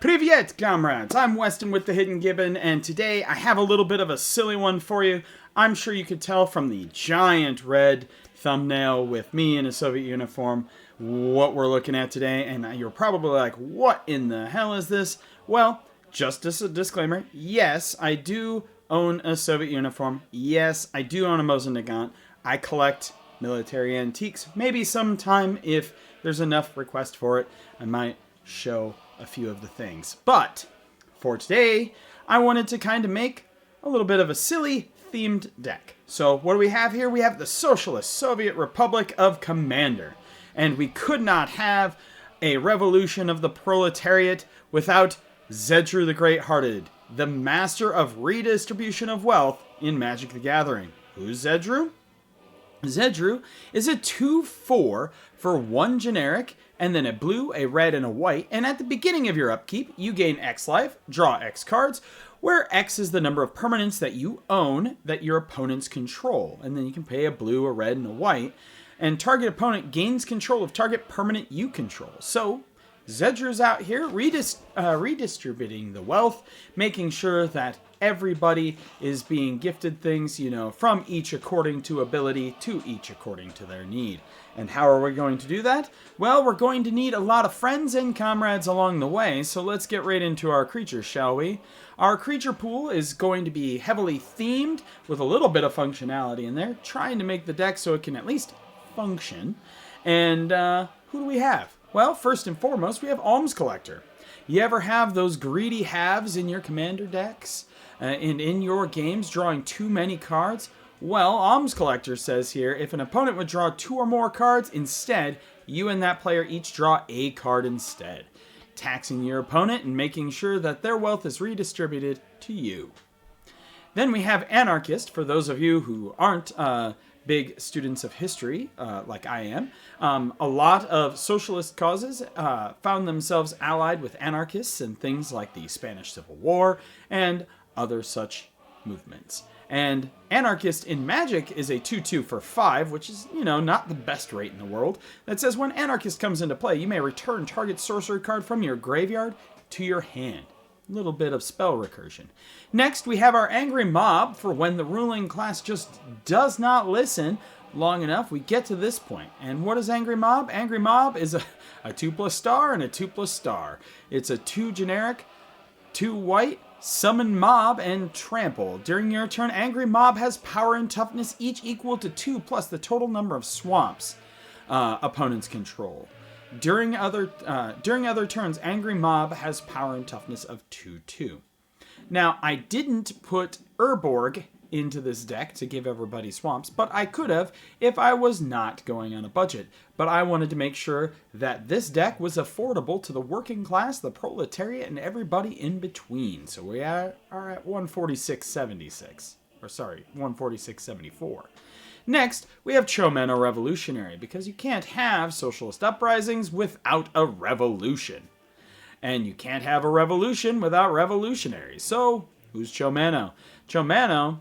Privyet, comrades! I'm Weston with the Hidden Gibbon, and today I have a little bit of a silly one for you. I'm sure you could tell from the giant red thumbnail with me in a Soviet uniform what we're looking at today, and you're probably like, what in the hell is this? Well, just as a disclaimer, yes, I do own a Soviet uniform. Yes, I do own a Mosin Nagant. I collect military antiques. Maybe sometime, if there's enough request for it, I might show a few of the things. But for today, I wanted to kind of make a little bit of a silly themed deck. So what do we have here? We have the Socialist Soviet Republic of Commander. And we could not have a revolution of the proletariat without Zedruu the Greathearted, the master of redistribution of wealth in Magic the Gathering. Who's Zedruu? Zedruu is a 2/4 for one generic, and then a blue, a red, and a white. And at the beginning of your upkeep, you gain X life, draw X cards, where X is the number of permanents that you own that your opponents control. And then you can pay a blue, a red, and a white. And target opponent gains control of target permanent you control. So Zedruu's out here redistributing the wealth, making sure that everybody is being gifted things, from each according to ability to each according to their need. And how are we going to do that? Well, we're going to need a lot of friends and comrades along the way, so let's get right into our creatures, shall we? Our creature pool is going to be heavily themed with a little bit of functionality in there, trying to make the deck so it can at least function. And who do we have? Well, first and foremost, we have Alms Collector. You ever have those greedy halves in your commander decks? And in your games, drawing too many cards? Well, Alms Collector says here, if an opponent would draw 2 or more cards, instead, you and that player each draw a card instead, taxing your opponent and making sure that their wealth is redistributed to you. Then we have Anarchist, for those of you who aren't big students of history, like I am. A lot of socialist causes found themselves allied with anarchists in things like the Spanish Civil War and other such movements. And Anarchist in Magic is a 2/2 for 5, which is, not the best rate in the world. That says when Anarchist comes into play, you may return target sorcery card from your graveyard to your hand. A little bit of spell recursion. Next, we have our Angry Mob for when the ruling class just does not listen long enough. We get to this point. And what is Angry Mob? Angry Mob is a 2+ star and a 2+ star. It's a 2 generic, 2 white, summon mob, and trample. During your turn, Angry Mob has power and toughness each equal to 2 plus the total number of swamps opponents control. During other turns, Angry Mob has power and toughness of 2/2. Now, I didn't put Urborg into this deck to give everybody swamps, but I could have if I was not going on a budget. But I wanted to make sure that this deck was affordable to the working class, the proletariat, and everybody in between. So we are at 146.76. Or sorry, 146.74. Next, we have Chomeno Revolutionary, because you can't have socialist uprisings without a revolution. And you can't have a revolution without revolutionaries. So, who's Chomeno? Chomeno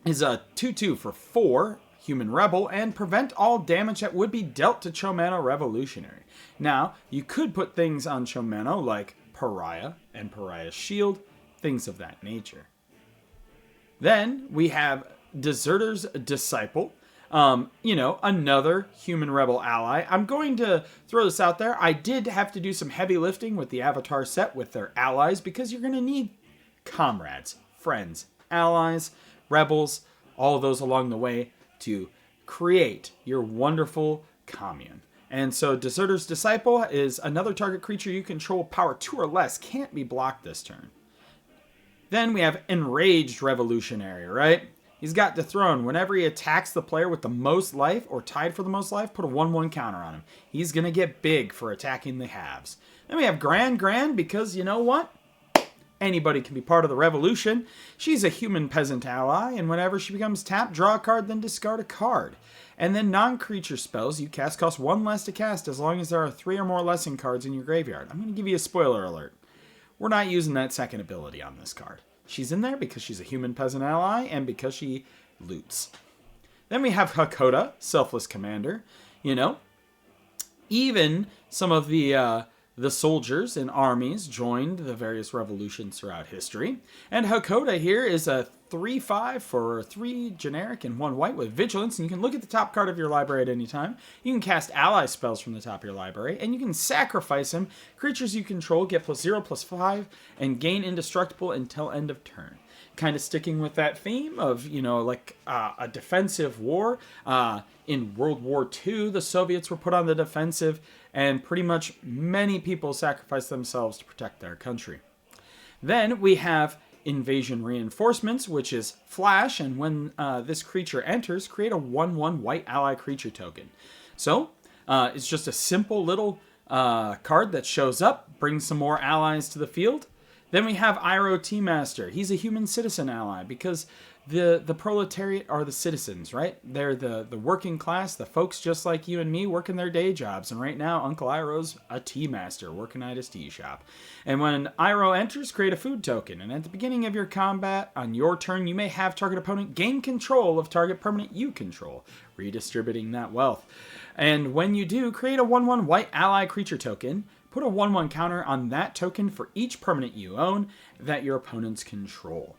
is a 2/2 for 4, human rebel, and prevent all damage that would be dealt to Chomeno Revolutionary. Now, you could put things on Chomeno like Pariah and Pariah's Shield, things of that nature. Then, we have Deserter's Disciple, another human rebel ally. I'm going to throw this out there. I did have to do some heavy lifting with the Avatar set with their allies, because you're going to need comrades, friends, allies, rebels, all of those along the way to create your wonderful commune. And so Deserter's Disciple is another target creature you control, power 2 or less, can't be blocked this turn. Then we have Enraged Revolutionary, right? He's got Dethrone. Whenever he attacks the player with the most life or tied for the most life, put a 1/1 counter on him. He's going to get big for attacking the halves. Then we have Grand, because you know what? Anybody can be part of the revolution. She's a human peasant ally, and whenever she becomes tapped, draw a card, then discard a card. And then non-creature spells you cast cost 1 less to cast as long as there are 3 or more lesson cards in your graveyard. I'm going to give you a spoiler alert. We're not using that second ability on this card. She's in there because she's a human peasant ally and because she loots. Then we have Hakoda, Selfless Commander. Even some of the The soldiers and armies joined the various revolutions throughout history. And Hakoda here is a 3/5 for 3 generic and 1 white with vigilance. And you can look at the top card of your library at any time. You can cast ally spells from the top of your library. And you can sacrifice them. Creatures you control get +0/+5 and gain indestructible until end of turn. Kind of sticking with that theme of, like a defensive war. In World War II, the Soviets were put on the defensive, and pretty much many people sacrificed themselves to protect their country. Then we have Invasion Reinforcements, which is flash, and when this creature enters, create a 1/1 white ally creature token. So, it's just a simple little card that shows up, brings some more allies to the field. Then we have Iroh Tea-Master. He's a human citizen ally because the proletariat are the citizens, right? They're the working class, the folks just like you and me working their day jobs. And right now, Uncle Iroh's a tea master working at his tea shop. And when Iroh enters, create a food token. And at the beginning of your combat, on your turn, you may have target opponent gain control of target permanent you control, redistributing that wealth. And when you do, create a 1/1 white ally creature token. Put a 1/1 counter on that token for each permanent you own that your opponents control.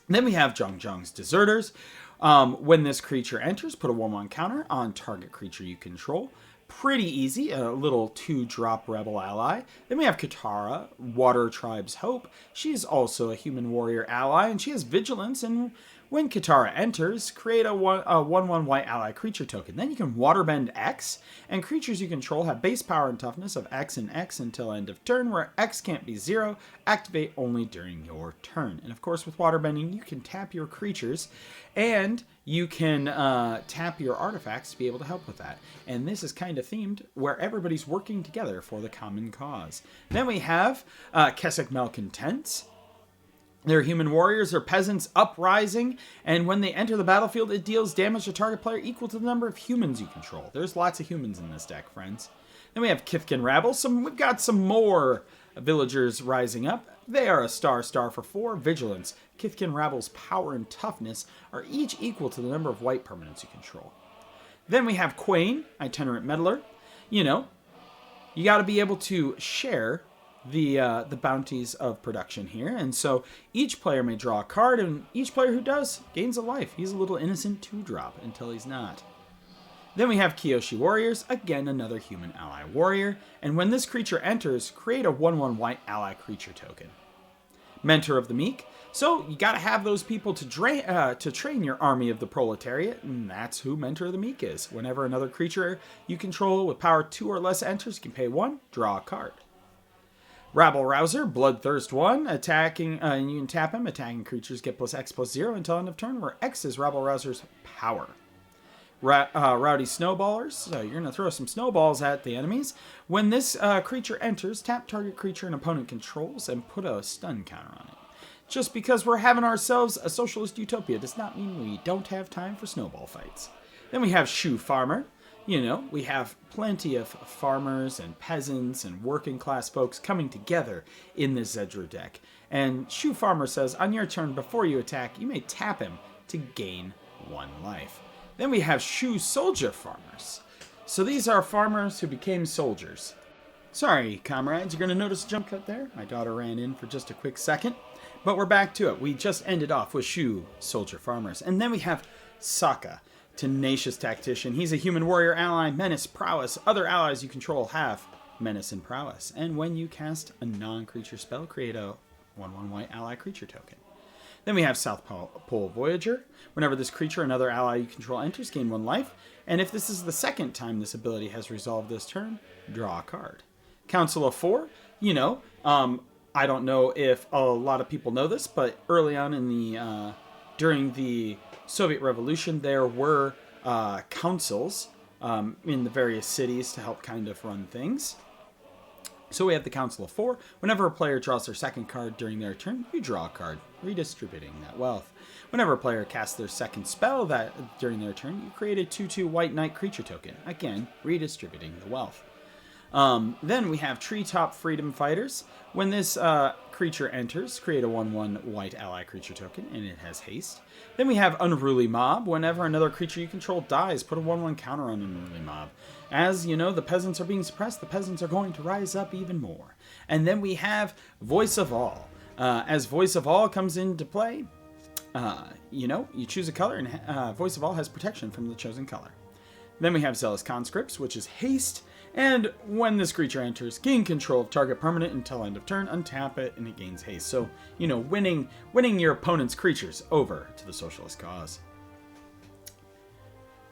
Then we have Zhong's Deserters. When this creature enters, put a 1/1 counter on target creature you control. Pretty easy, a little 2-drop rebel ally. Then we have Katara, Water Tribe's Hope. She's also a human warrior ally, and she has vigilance. And when Katara enters, create a 1/1 white ally creature token. Then you can waterbend X, and creatures you control have base power and toughness of X and X until end of turn, where X can't be 0, activate only during your turn. And of course, with waterbending, you can tap your creatures, and you can tap your artifacts to be able to help with that. And this is kind of themed where everybody's working together for the common cause. Then we have Kessig Malcontents. They're human warriors or peasants uprising, and when they enter the battlefield, it deals damage to target player equal to the number of humans you control. There's lots of humans in this deck, friends. Then we have Kithkin Rabble. We've got some more villagers rising up. They are a star for 4 vigilance. Kithkin Rabble's power and toughness are each equal to the number of white permanents you control. Then we have Quain, Itinerant Meddler. You got to be able to share the bounties of production here, and so each player may draw a card, and each player who does gains a life. He's a little innocent 2-drop until he's not. Then we have Kyoshi Warriors, again another human ally warrior, and when this creature enters, create a 1/1 white ally creature token. Mentor of the Meek. So you got to have those people to train your army of the proletariat, and that's who Mentor of the Meek is. Whenever another creature you control with power 2 or less enters, you can pay 1, draw a card. Rabble Rouser, Bloodthirst 1, attacking, and you can tap him. Attacking creatures get +X/+0 until end of turn, where X is Rabble Rouser's power. Rowdy Snowballers, so you're going to throw some snowballs at the enemies. When this creature enters, tap target creature an opponent controls and put a stun counter on it. Just because we're having ourselves a socialist utopia does not mean we don't have time for snowball fights. Then we have Shoe Farmer. We have plenty of farmers and peasants and working class folks coming together in this Zedruu deck. And Shoe Farmer says, on your turn, before you attack, you may tap him to gain 1 life. Then we have Shoe Soldier Farmers. So these are farmers who became soldiers. Sorry, comrades, you're going to notice a jump cut there. My daughter ran in for just a quick second. But we're back to it. We just ended off with Shoe Soldier Farmers. And then we have Sokka, Tenacious Tactician. He's a human warrior ally, menace, prowess. Other allies you control have menace and prowess. And when you cast a non-creature spell, create a 1/1 white ally creature token. Then we have South Pole Voyager. Whenever this creature or another ally you control enters, gain 1 life. And if this is the second time this ability has resolved this turn, draw a card. Council of 4, I don't know if a lot of people know this, but early on in the during the Soviet Revolution, there were councils in the various cities to help kind of run things. So we have the Council of 4. Whenever a player draws their second card during their turn, you draw a card, redistributing that wealth. Whenever a player casts their second spell during their turn, you create a 2/2 White Knight creature token, again, redistributing the wealth. Then we have Treetop Freedom Fighters. When this creature enters, create a 1/1 white ally creature token, and it has haste. Then we have Unruly Mob. Whenever another creature you control dies, put a 1/1 counter on Unruly Mob. As you know, the peasants are being suppressed, the peasants are going to rise up even more. And then we have Voice of All. As Voice of All comes into play, you choose a color, and Voice of All has protection from the chosen color. Then we have Zealous Conscripts, which is haste. And when this creature enters, gain control of target permanent until end of turn, untap it, and it gains haste. So, winning your opponent's creatures over to the socialist cause.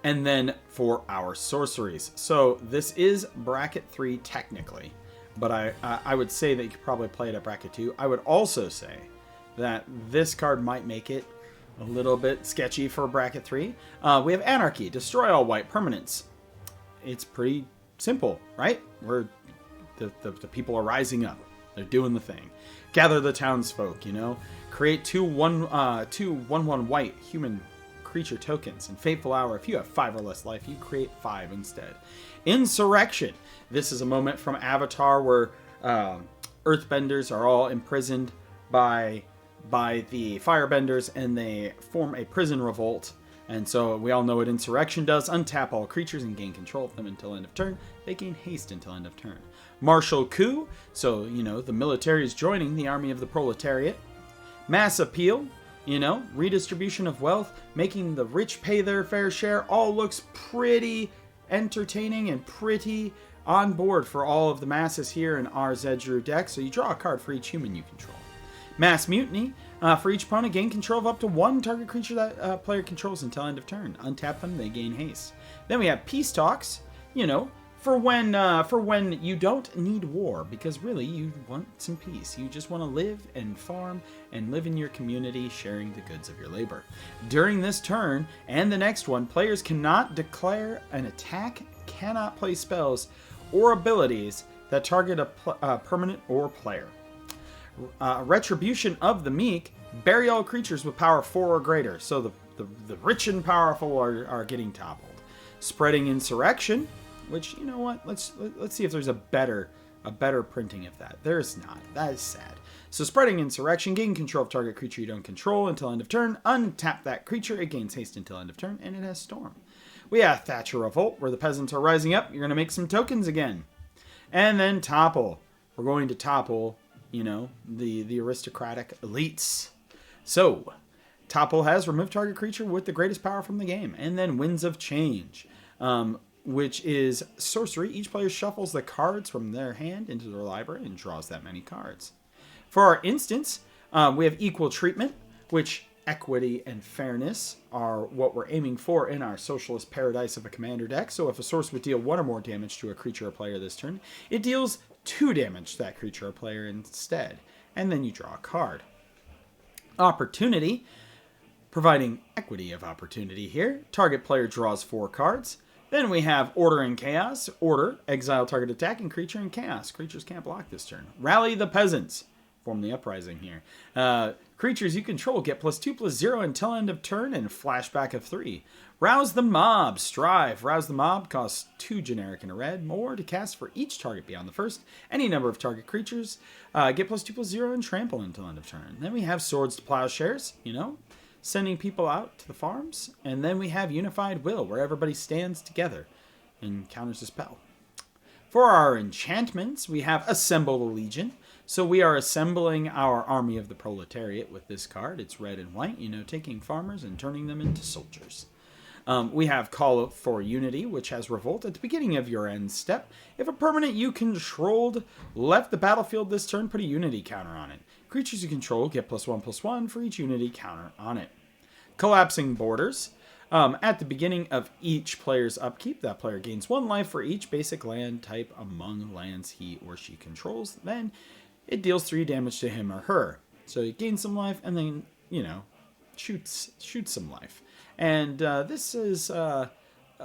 And then for our sorceries. So this is bracket 3 technically, but I would say that you could probably play it at bracket 2. I would also say that this card might make it a little bit sketchy for bracket 3. We have Anarchy, destroy all white permanents. It's pretty simple, right? The people are rising up. They're doing the thing. Gather the townsfolk, Create two 1/1 white human creature tokens. In Fateful Hour, if you have 5 or less life, you create 5 instead. Insurrection. This is a moment from Avatar where Earthbenders are all imprisoned by the Firebenders, and they form a prison revolt. And so we all know what Insurrection does. Untap all creatures and gain control of them until end of turn. They gain haste until end of turn. Martial Coup. So, the military is joining the army of the proletariat. Mass Appeal. Redistribution of wealth, making the rich pay their fair share. All looks pretty entertaining and pretty on board for all of the masses here in our Zedruu deck. So you draw a card for each human you control. Mass Mutiny. For each opponent, gain control of up to 1 target creature that player controls until end of turn. Untap them, they gain haste. Then we have Peace Talks, for when you don't need war, because really you want some peace. You just want to live and farm and live in your community, sharing the goods of your labor. During this turn and the next one, players cannot declare an attack, cannot play spells or abilities that target a permanent or player. Retribution of the Meek, bury all creatures with power 4 or greater. So the rich and powerful are getting toppled. Spreading Insurrection, which, let's see if there's a better printing of that. There's not. That is sad. So Spreading Insurrection, gain control of target creature you don't control until end of turn. Untap that creature, it gains haste until end of turn, and it has Storm. We have Thatcher Revolt, where the peasants are rising up. You're going to make some tokens again. And then Topple. We're going to topple, the aristocratic elites. So, Topple has remove target creature with the greatest power from the game. And then Winds of Change, which is sorcery. Each player shuffles the cards from their hand into their library and draws that many cards. For our instance, we have Equal Treatment, which equity and fairness are what we're aiming for in our Socialist Paradise of a Commander deck. So if a source would deal 1 or more damage to a creature or player this turn, it deals 2 damage to that creature or player instead. And then you draw a card. Opportunity, providing equity of opportunity here. Target player draws 4 cards. Then we have Order and Chaos. Order, exile target attacking creature, and Chaos. Creatures can't block this turn. Rally the Peasants. Form the Uprising here. Creatures you control get +2/+0 until end of turn and flashback of 3. Rouse the Mob. Strive. Rouse the Mob costs 2 generic and a red. More to cast for each target beyond the first. Any number of target creatures get +2/+0 and trample until end of turn. Then we have Swords to Plowshares, sending people out to the farms. And then we have Unified Will, where everybody stands together and counters a spell. For our enchantments, we have Assemble the Legion. So we are assembling our army of the proletariat with this card. It's red and white, taking farmers and turning them into soldiers. We have Call for Unity, which has Revolt at the beginning of your end step. If a permanent you controlled left the battlefield this turn, put a Unity counter on it. Creatures you control get +1/+1 for each Unity counter on it. Collapsing Borders. At the beginning of each player's upkeep, that player gains 1 life for each basic land type among lands he or she controls. Then it deals 3 damage to him or her. So it gains some life and then, shoots some life. And this is a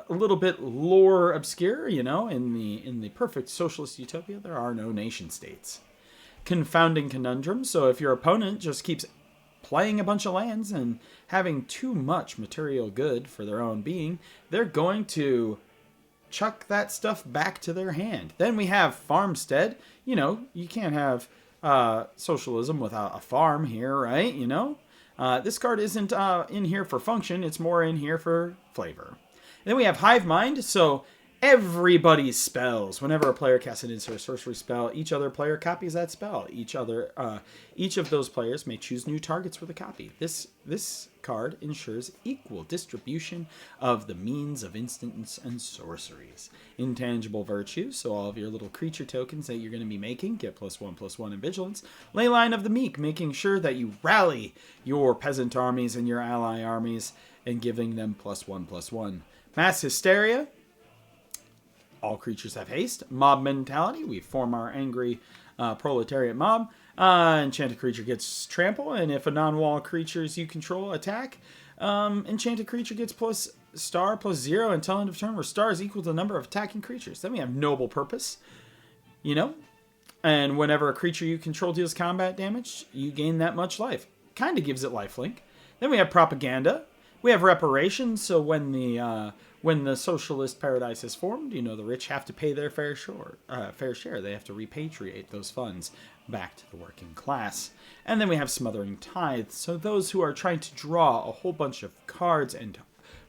little bit lore obscure, in the perfect socialist utopia, there are no nation states. Confounding Conundrum. So if your opponent just keeps playing a bunch of lands and having too much material good for their own being, they're going to chuck that stuff back to their hand. Then we have Farmstead. You can't have socialism without a farm here, right? You know? This card isn't in here for function. It's more in here for flavor. And then we have Hive Mind. So everybody's spells. Whenever a player casts an instant sorcery spell, each other player copies that spell. Each of those players may choose new targets for the copy. This card ensures equal distribution of the means of instants and sorceries. Intangible virtues, so all of your little creature tokens that you're going to be making get +1/+1 in vigilance. Leyline of the Meek, making sure that you rally your peasant armies and your ally armies and giving them +1/+1. Mass Hysteria. All creatures have haste. Mob Mentality. We form our angry proletariat mob. Enchanted creature gets trample, and if a non-wall creatures you control attack, enchanted creature gets +*+0 until end of turn, where star is equal to the number of attacking creatures. Then we have Noble Purpose. You know? And whenever a creature you control deals combat damage, you gain that much life. Kind of gives it lifelink. Then we have Propaganda. We have Reparations, so when the socialist paradise is formed, you know, the rich have to pay their fair share. They have to repatriate those funds back to the working class. And then we have Smothering Tithe. So those who are trying to draw a whole bunch of cards and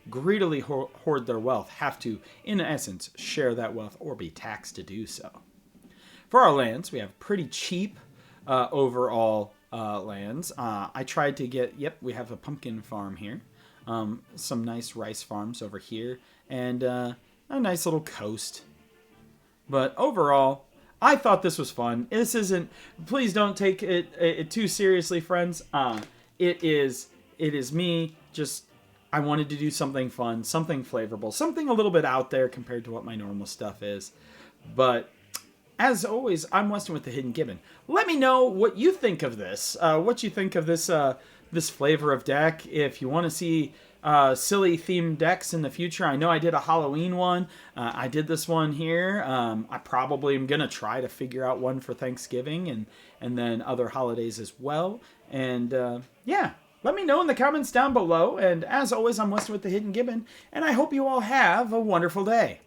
greedily hoard their wealth have to, in essence, share that wealth or be taxed to do so. For our lands, we have pretty cheap overall lands. I tried to get, we have a pumpkin farm here. Some nice rice farms over here, and a nice little coast. But overall, I thought this was fun. This isn't, please don't take it too seriously, friends. It is me, just, I wanted to do something fun, something flavorful, something a little bit out there compared to what my normal stuff is. But as always, I'm Weston with the Hidden Gibbon. Let me know what you think of this. What you think of this this flavor of deck. If you want to see silly themed decks in the future, I know I did a Halloween one. I did this one here. I probably am going to try to figure out one for Thanksgiving and then other holidays as well. And yeah, let me know in the comments down below. And as always, I'm Weston with the Hidden Gibbon, and I hope you all have a wonderful day.